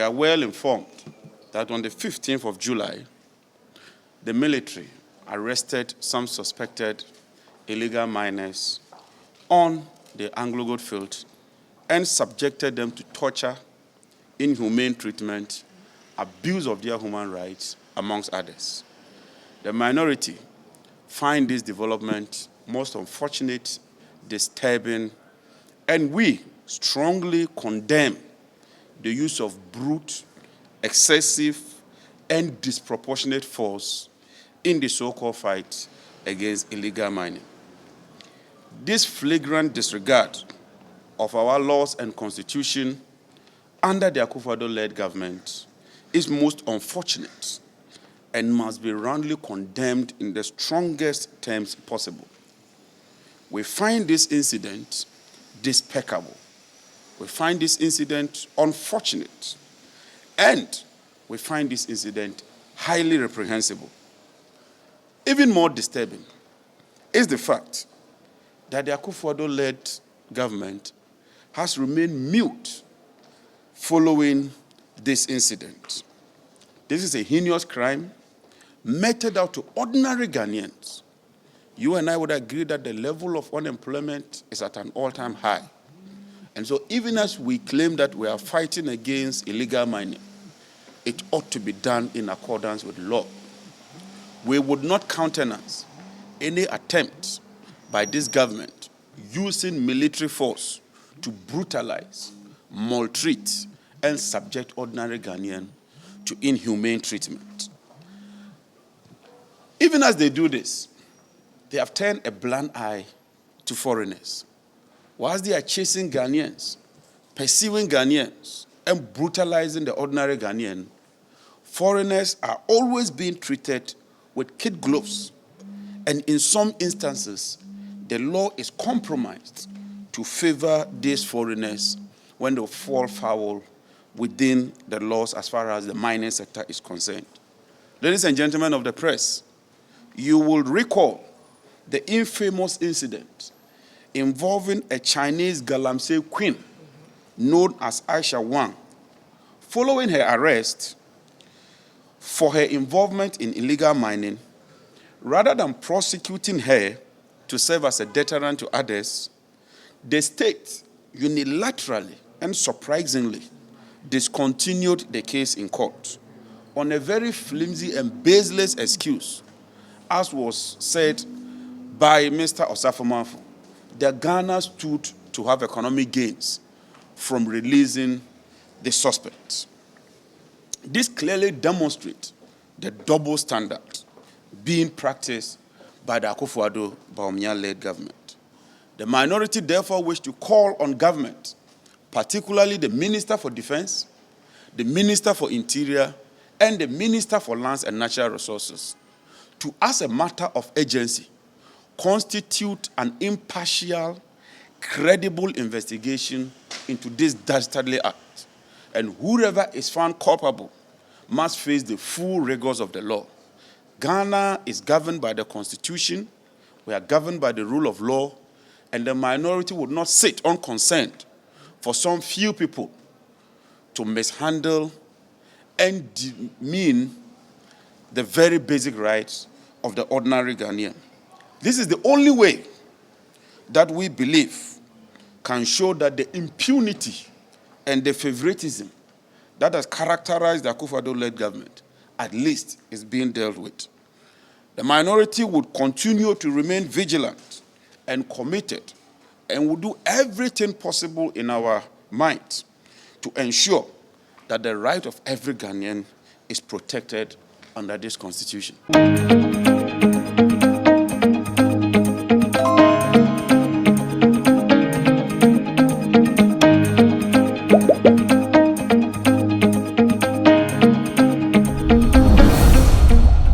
we are well informed that on the 15th of July, the military arrested some suspected illegal miners on the Anglo-Gold Field and subjected them to torture, inhumane treatment, abuse of their human rights, amongst others. The minority find this development most unfortunate, disturbing, and we strongly condemn the use of brute, excessive, and disproportionate force in the so-called fight against illegal mining. This flagrant disregard of our laws and constitution under the Akufo-Addo-led government is most unfortunate and must be roundly condemned in the strongest terms possible. We find this incident despicable. We find this incident unfortunate. And we find this incident highly reprehensible. Even more disturbing is the fact that the Akufo-Addo-led government has remained mute following this incident. This is a heinous crime meted out to ordinary Ghanaians. You and I would agree that the level of unemployment is at an all-time high. And so even as we claim that we are fighting against illegal mining, it ought to be done in accordance with law. We would not countenance any attempt by this government using military force to brutalize, maltreat, and subject ordinary Ghanaians to inhumane treatment. Even as they do this, they have turned a blind eye to foreigners. Whilst they are chasing Ghanaians, pursuing Ghanaians, and brutalizing the ordinary Ghanaian, foreigners are always being treated with kid gloves. And in some instances, the law is compromised to favor these foreigners when they fall foul within the laws as far as the mining sector is concerned. Ladies and gentlemen of the press, you will recall the infamous incident involving a Chinese Galamsey queen known as Aisha Wang. Following her arrest for her involvement in illegal mining, rather than prosecuting her to serve as a deterrent to others, the state unilaterally and surprisingly discontinued the case in court on a very flimsy and baseless excuse, as was said by Mr. Osafo-Maafo. The Ghana stood to have economic gains from releasing the suspects. This clearly demonstrates the double standard being practiced by the Akufo-Addo-Bawumia-led government. The minority therefore wish to call on government, particularly the Minister for Defense, the Minister for Interior, and the Minister for Lands and Natural Resources, to, as a matter of urgency, constitute an impartial, credible investigation into this dastardly act, and whoever is found culpable must face the full rigors of the law. Ghana is governed by the Constitution, we are governed by the rule of law, and the minority would not sit unconcerned for some few people to mishandle and demean the very basic rights of the ordinary Ghanaian. This is the only way that we believe can show that the impunity and the favoritism that has characterized the Akufo-Addo-led government at least is being dealt with. The minority would continue to remain vigilant and committed and will do everything possible in our might to ensure that the right of every Ghanaian is protected under this constitution.